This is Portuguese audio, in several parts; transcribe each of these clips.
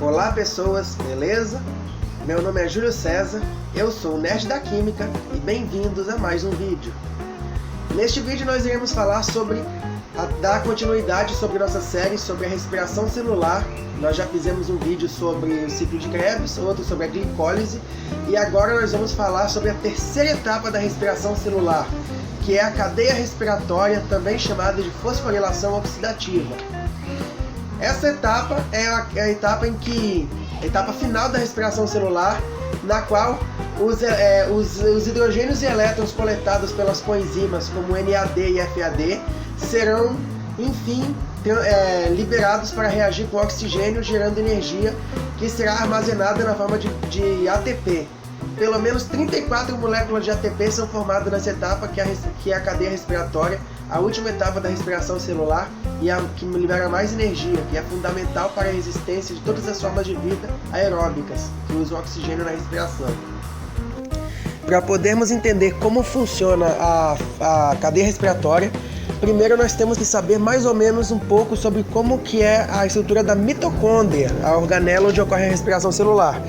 Olá pessoas, beleza? Meu nome é Júlio César, eu sou o Nerd da Química e bem-vindos a mais um vídeo. Neste vídeo nós iremos falar dar continuidade sobre nossa série sobre a respiração celular. Nós já fizemos um vídeo sobre o ciclo de Krebs, outro sobre a glicólise, e agora nós vamos falar sobre a terceira etapa da respiração celular, que é a cadeia respiratória, também chamada de fosforilação oxidativa. Essa etapa é a etapa final da respiração celular, na qual os hidrogênios e elétrons coletados pelas coenzimas como NAD e FAD serão, enfim, liberados para reagir com oxigênio, gerando energia que será armazenada na forma de ATP. Pelo menos 34 moléculas de ATP são formadas nessa etapa, que é a cadeia respiratória, a última etapa da respiração celular e a que libera mais energia, que é fundamental para a resistência de todas as formas de vida aeróbicas que usam oxigênio na respiração. Para podermos entender como funciona a cadeia respiratória, primeiro nós temos que saber mais ou menos um pouco sobre como que é a estrutura da mitocôndria, a organela onde ocorre a respiração celular.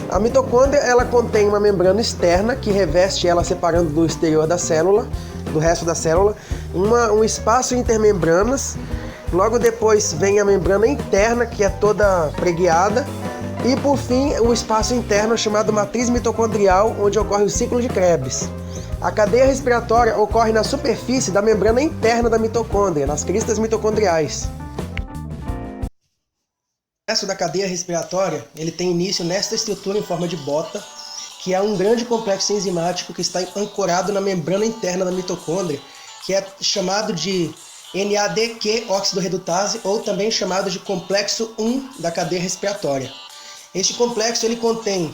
A mitocôndria, ela contém uma membrana externa que reveste ela separando do exterior da célula, do resto da célula, um espaço intermembranas. Logo depois vem a membrana interna, que é toda preguiada, e por fim o espaço interno chamado matriz mitocondrial, onde ocorre o ciclo de Krebs. A cadeia respiratória ocorre na superfície da membrana interna da mitocôndria, nas cristas mitocondriais. O processo da cadeia respiratória ele tem início nesta estrutura em forma de bota, que é um grande complexo enzimático que está ancorado na membrana interna da mitocôndria, que é chamado de NADQ óxido redutase, ou também chamado de complexo 1 da cadeia respiratória. Este complexo ele contém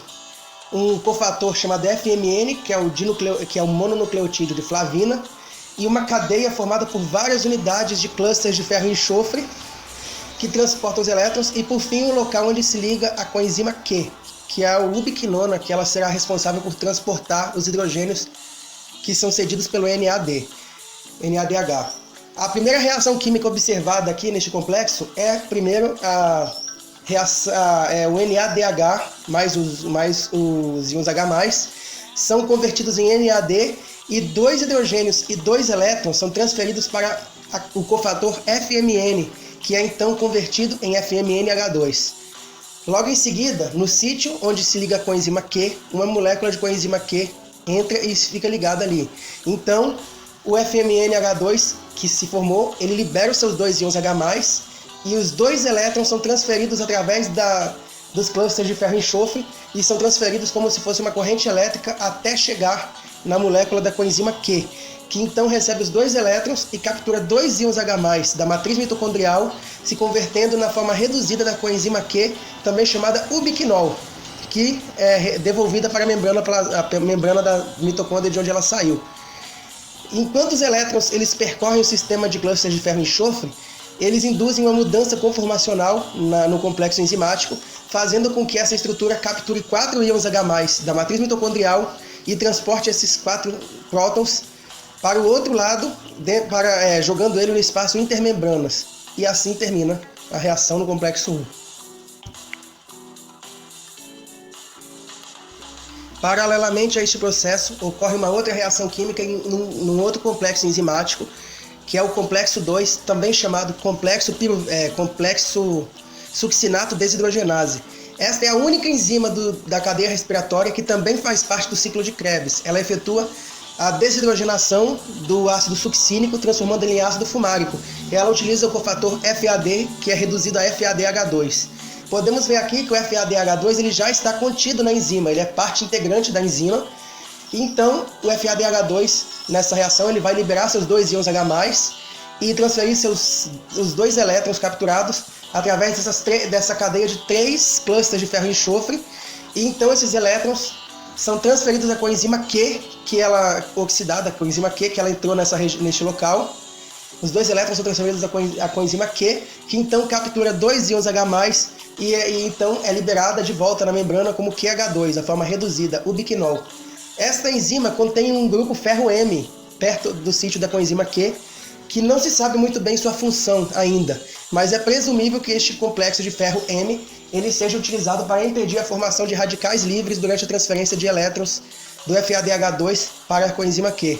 um cofator chamado FMN, que é o mononucleotídeo de flavina, e uma cadeia formada por várias unidades de clusters de ferro e enxofre, que transportam os elétrons, e por fim o local onde se liga a coenzima Q, que é a ubiquinona, que ela será responsável por transportar os hidrogênios que são cedidos pelo NADH. A primeira reação química observada aqui neste complexo é, primeiro, o NADH mais os íons H+, são convertidos em NAD, e 2 hidrogênios e 2 elétrons são transferidos para o cofator FMN, que é então convertido em FMNH2. Logo em seguida, no sítio onde se liga a coenzima Q, uma molécula de coenzima Q entra e fica ligada ali. Então, o FMNH2 que se formou, ele libera os seus 2 íons H+, e os 2 elétrons são transferidos através dos clusters de ferro e enxofre, e são transferidos como se fosse uma corrente elétrica até chegar na molécula da coenzima Q, que então recebe os 2 elétrons e captura 2 íons H+, da matriz mitocondrial, se convertendo na forma reduzida da coenzima Q, também chamada ubiquinol, que é devolvida para a membrana da mitocôndria de onde ela saiu. Enquanto os elétrons eles percorrem o sistema de clusters de ferro e enxofre, eles induzem uma mudança conformacional no complexo enzimático, fazendo com que essa estrutura capture 4 íons H+, da matriz mitocondrial e transporte esses 4 prótons para o outro lado, jogando ele no espaço intermembranas. E assim termina a reação no complexo 1. Paralelamente a este processo, ocorre uma outra reação química num outro complexo enzimático, que é o complexo 2, também chamado complexo succinato desidrogenase. Esta é a única enzima da cadeia respiratória que também faz parte do ciclo de Krebs. Ela efetua a desidrogenação do ácido succínico, transformando ele em ácido fumárico. Ela utiliza o cofator FAD, que é reduzido a FADH2. Podemos ver aqui que o FADH2 ele já está contido na enzima, ele é parte integrante da enzima. Então, o FADH2, nessa reação, ele vai liberar seus 2 íons H+, e transferir os 2 elétrons capturados através dessa cadeia de 3 clusters de ferro e enxofre. E então esses elétrons são transferidos à coenzima Q, que ela oxidada, a coenzima Q, que ela entrou neste local. Os 2 elétrons são transferidos à coenzima Q, que então captura 2 íons H+, e então é liberada de volta na membrana como QH2, a forma reduzida, ubiquinol. Esta enzima contém um grupo ferro M, perto do sítio da coenzima Q, que não se sabe muito bem sua função ainda, mas é presumível que este complexo de ferro M ele seja utilizado para impedir a formação de radicais livres durante a transferência de elétrons do FADH2 para a coenzima Q.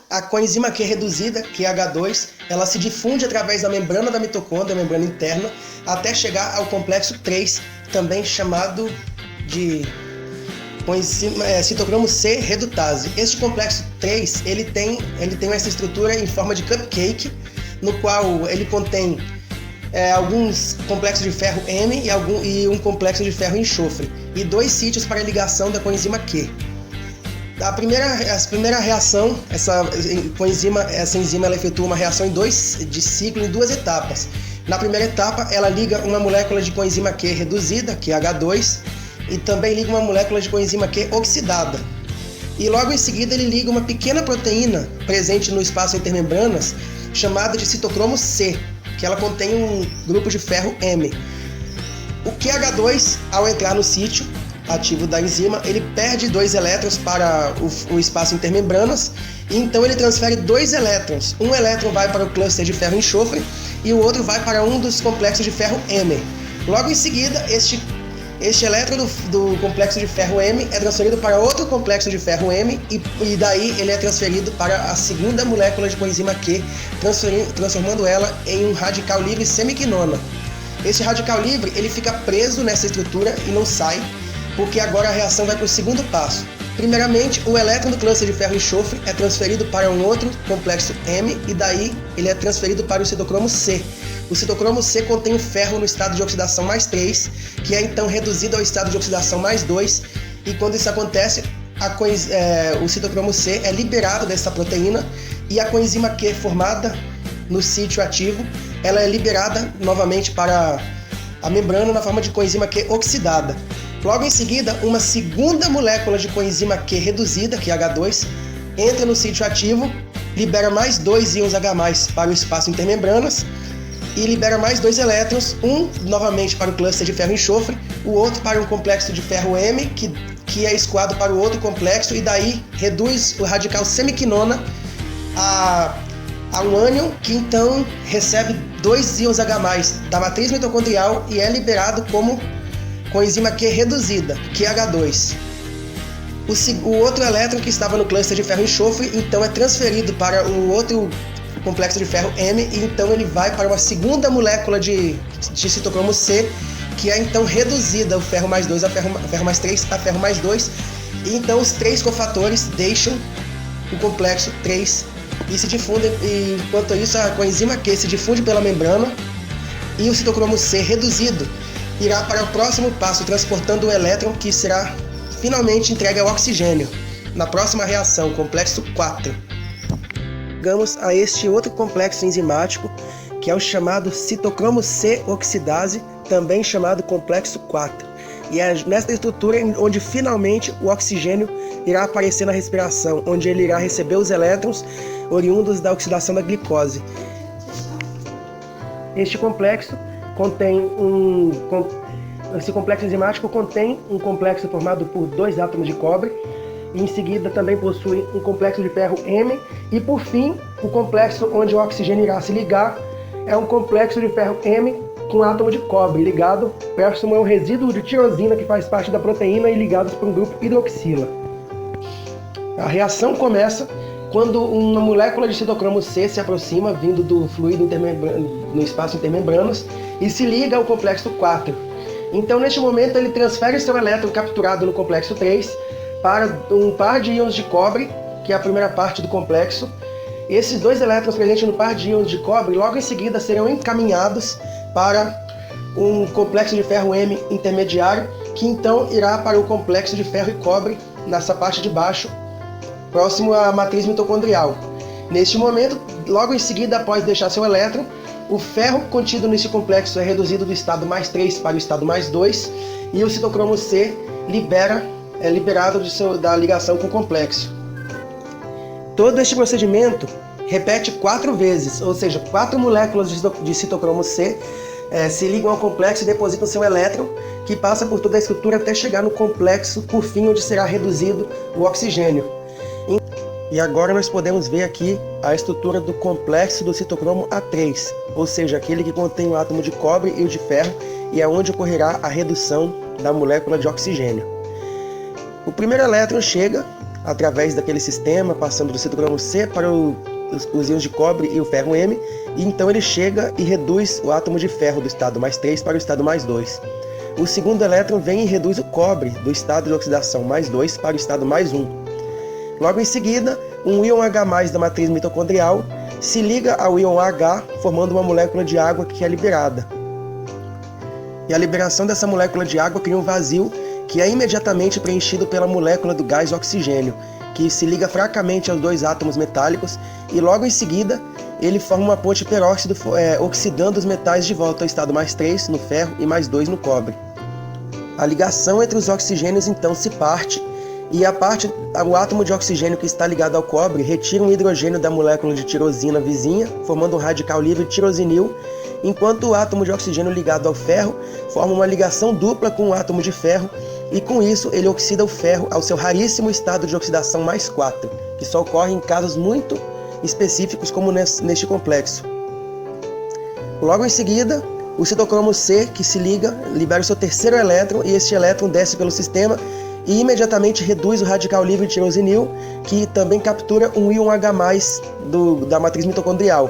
A coenzima Q reduzida, QH2, ela se difunde através da membrana da mitocôndria, membrana interna, até chegar ao complexo 3, também chamado de citocromo C redutase. Este complexo 3 ele tem essa estrutura em forma de cupcake, no qual ele contém alguns complexos de ferro M e um complexo de ferro enxofre, e 2 sítios para ligação da coenzima Q. A primeira reação, essa enzima ela efetua uma reação de ciclo em 2 etapas. Na primeira etapa, ela liga uma molécula de coenzima Q reduzida, QH2, e também liga uma molécula de coenzima Q oxidada. E logo em seguida ele liga uma pequena proteína presente no espaço intermembranas, chamada de citocromo C, que ela contém um grupo de ferro M. O QH2, ao entrar no sítio ativo da enzima, ele perde 2 elétrons para o espaço intermembranas, e então ele transfere 2 elétrons. Um elétron vai para o cluster de ferro enxofre e o outro vai para um dos complexos de ferro M. Logo em seguida, este elétron do complexo de ferro M é transferido para outro complexo de ferro M e daí ele é transferido para a segunda molécula de coenzima Q, transformando ela em um radical livre semiquinona. Esse radical livre ele fica preso nessa estrutura e não sai, porque agora a reação vai para o segundo passo. Primeiramente, o elétron do cluster de ferro enxofre é transferido para um outro complexo M e daí ele é transferido para o citocromo C. O citocromo C contém o ferro no estado de oxidação mais 3, que é então reduzido ao estado de oxidação mais 2, e quando isso acontece, o citocromo C é liberado dessa proteína e a coenzima Q formada no sítio ativo, ela é liberada novamente para a membrana na forma de coenzima Q oxidada. Logo em seguida, uma segunda molécula de coenzima Q reduzida, QH2, entra no sítio ativo, libera mais 2 íons H+ para o espaço intermembranas e libera mais 2 elétrons, um novamente para o cluster de ferro enxofre, o outro para um complexo de ferro M, que é escoado para o outro complexo, e daí reduz o radical semiquinona a um ânion, que então recebe 2 íons H+ da matriz mitocondrial e é liberado como coenzima Q reduzida, QH2. O outro elétron que estava no cluster de ferro enxofre, então é transferido para o outro complexo de ferro M, e então ele vai para uma segunda molécula de citocromo C, que é então reduzida, o ferro mais 2 a ferro mais 3 a ferro mais 2, e então os 3 cofatores deixam o complexo 3 e se difundem, e enquanto isso a coenzima Q se difunde pela membrana e o citocromo C reduzido irá para o próximo passo, transportando o elétron que será finalmente entregue ao oxigênio. Na próxima reação, complexo 4. Chegamos a este outro complexo enzimático, que é o chamado citocromo C oxidase, também chamado complexo 4. E é nesta estrutura onde finalmente o oxigênio irá aparecer na respiração, onde ele irá receber os elétrons oriundos da oxidação da glicose. Este complexo esse complexo enzimático contém um complexo formado por 2 átomos de cobre, e em seguida também possui um complexo de ferro M, e por fim, o complexo onde o oxigênio irá se ligar é um complexo de ferro M com átomo de cobre ligado próximo ao resíduo de tirosina que faz parte da proteína e ligados por um grupo hidroxila. A reação começa quando uma molécula de citocromo C se aproxima, vindo do fluido no espaço intermembranas, e se liga ao complexo 4. Então, neste momento, ele transfere seu elétron capturado no complexo 3 para um par de íons de cobre, que é a primeira parte do complexo. Esses 2 elétrons presentes no par de íons de cobre, logo em seguida, serão encaminhados para um complexo de ferro M intermediário, que então irá para o complexo de ferro e cobre, nessa parte de baixo, próximo à matriz mitocondrial. Neste momento, logo em seguida, após deixar seu elétron, o ferro contido nesse complexo é reduzido do estado mais 3 para o estado mais 2, e o citocromo C é liberado da ligação com o complexo. Todo este procedimento repete 4 vezes, ou seja, 4 moléculas de citocromo C se ligam ao complexo e depositam seu elétron, que passa por toda a estrutura até chegar no complexo, por fim, onde será reduzido o oxigênio. E agora nós podemos ver aqui a estrutura do complexo do citocromo A3, ou seja, aquele que contém o átomo de cobre e o de ferro, e é onde ocorrerá a redução da molécula de oxigênio. O primeiro elétron chega através daquele sistema, passando do citocromo C para os íons de cobre e o ferro M, e então ele chega e reduz o átomo de ferro do estado mais 3 para o estado mais 2. O segundo elétron vem e reduz o cobre do estado de oxidação mais 2 para o estado mais 1. Logo em seguida, um íon H+ da matriz mitocondrial se liga ao íon H, formando uma molécula de água que é liberada. E a liberação dessa molécula de água cria um vazio que é imediatamente preenchido pela molécula do gás oxigênio, que se liga fracamente aos dois átomos metálicos, e logo em seguida ele forma uma ponte peróxido, oxidando os metais de volta ao estado mais 3 no ferro e mais 2 no cobre. A ligação entre os oxigênios então se parte, e o átomo de oxigênio que está ligado ao cobre retira um hidrogênio da molécula de tirosina vizinha, formando um radical livre tirosinil, enquanto o átomo de oxigênio ligado ao ferro forma uma ligação dupla com o átomo de ferro, e com isso ele oxida o ferro ao seu raríssimo estado de oxidação mais 4, que só ocorre em casos muito específicos como neste complexo. Logo em seguida, o citocromo C, que se liga, libera o seu terceiro elétron, e este elétron desce pelo sistema e imediatamente reduz o radical livre tirosinil, que também captura um íon H+ da matriz mitocondrial.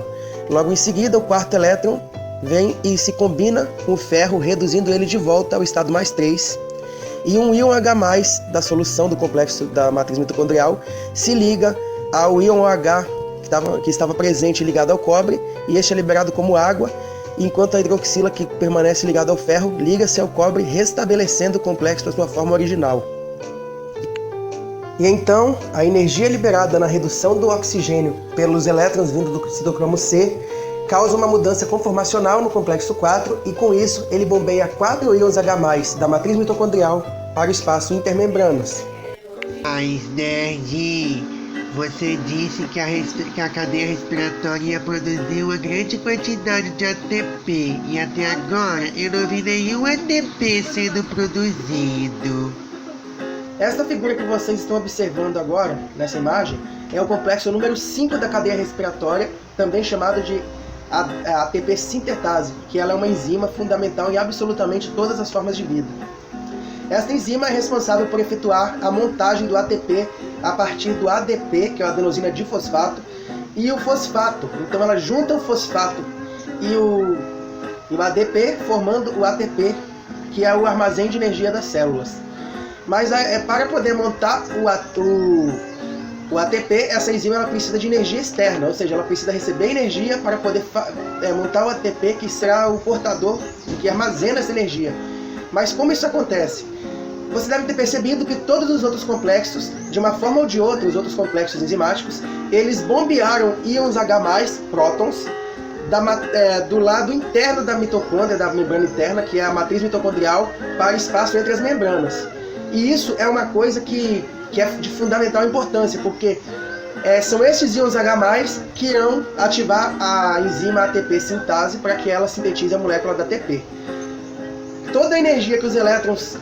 Logo em seguida, o quarto elétron vem e se combina com o ferro, reduzindo ele de volta ao estado mais 3. E um íon H+ da solução do complexo da matriz mitocondrial se liga ao íon H que estava presente ligado ao cobre, e este é liberado como água, enquanto a hidroxila, que permanece ligada ao ferro, liga-se ao cobre, restabelecendo o complexo para sua forma original. E então, a energia liberada na redução do oxigênio pelos elétrons vindo do citocromo C causa uma mudança conformacional no complexo 4, e com isso ele bombeia 4 íons H+ da matriz mitocondrial para o espaço intermembranas. Mas, nerd, você disse que a cadeia respiratória ia produzir uma grande quantidade de ATP, e até agora eu não vi nenhum ATP sendo produzido. Esta figura que vocês estão observando agora, nessa imagem, é o complexo número 5 da cadeia respiratória, também chamado de ATP sintetase, que ela é uma enzima fundamental em absolutamente todas as formas de vida. Esta enzima é responsável por efetuar a montagem do ATP a partir do ADP, que é a adenosina difosfato, e o fosfato. Então ela junta o fosfato e o ADP, formando o ATP, que é o armazém de energia das células. Mas para poder montar o ATP, essa enzima ela precisa de energia externa, ou seja, ela precisa receber energia para poder montar o ATP, que será o portador que armazena essa energia. Mas como isso acontece? Você deve ter percebido que todos os outros complexos, de uma forma ou de outra, os outros complexos enzimáticos, eles bombearam íons H+, prótons, do lado interno da mitocôndria, da membrana interna, que é a matriz mitocondrial, para o espaço entre as membranas. E isso é uma coisa que é de fundamental importância, porque são esses íons H+, que irão ativar a enzima ATP sintase para que ela sintetize a molécula da ATP. Toda a energia que os elétrons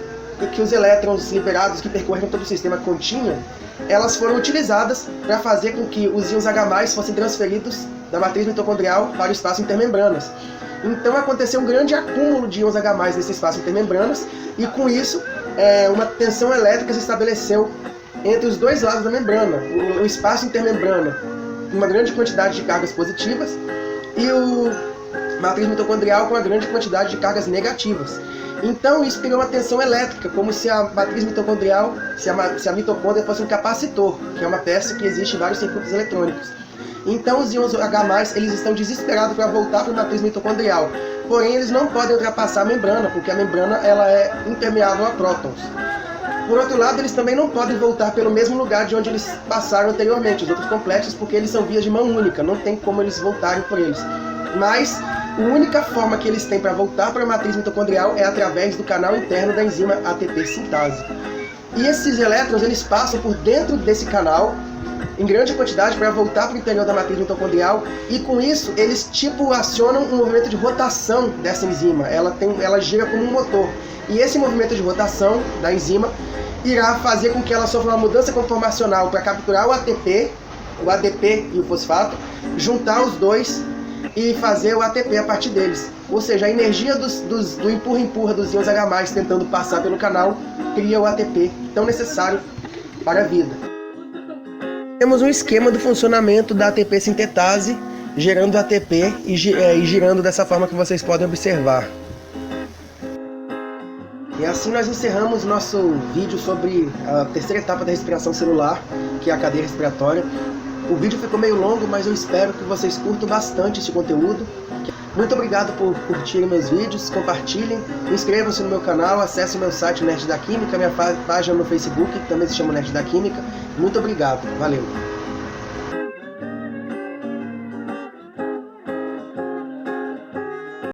liberados que percorreram todo o sistema continham, elas foram utilizadas para fazer com que os íons H+ fossem transferidos da matriz mitocondrial para o espaço intermembranas. Então aconteceu um grande acúmulo de íons H+ nesse espaço intermembranas, e com isso uma tensão elétrica se estabeleceu entre os dois lados da membrana, o espaço intermembrana, uma grande quantidade de cargas positivas, e o matriz mitocondrial com uma grande quantidade de cargas negativas. Então isso criou uma tensão elétrica, como se a matriz mitocondrial, se a mitocôndria fosse um capacitor, que é uma peça que existe em vários circuitos eletrônicos. Então os íons H+, eles estão desesperados para voltar para a matriz mitocondrial, porém eles não podem ultrapassar a membrana, porque a membrana ela é impermeável a prótons. Por outro lado, eles também não podem voltar pelo mesmo lugar de onde eles passaram anteriormente, os outros complexos, porque eles são vias de mão única, não tem como eles voltarem por eles. Mas a única forma que eles têm para voltar para a matriz mitocondrial é através do canal interno da enzima ATP sintase. E esses elétrons eles passam por dentro desse canal em grande quantidade para voltar para o interior da matriz mitocondrial, e com isso eles acionam um movimento de rotação dessa enzima. Ela gira como um motor, e esse movimento de rotação da enzima irá fazer com que ela sofra uma mudança conformacional para capturar o ATP o ADP e o fosfato, juntar os dois e fazer o ATP a partir deles. Ou seja, a energia do empurra-empurra dos íons H+, tentando passar pelo canal, cria o ATP, tão necessário para a vida. Temos um esquema do funcionamento da ATP sintetase, gerando ATP e girando dessa forma que vocês podem observar. E assim nós encerramos nosso vídeo sobre a terceira etapa da respiração celular, que é a cadeia respiratória. O vídeo ficou meio longo, mas eu espero que vocês curtam bastante esse conteúdo. Muito obrigado por curtirem meus vídeos, compartilhem, inscrevam-se no meu canal, acessem o meu site Nerd da Química, minha página no Facebook, que também se chama Nerd da Química. Muito obrigado, valeu!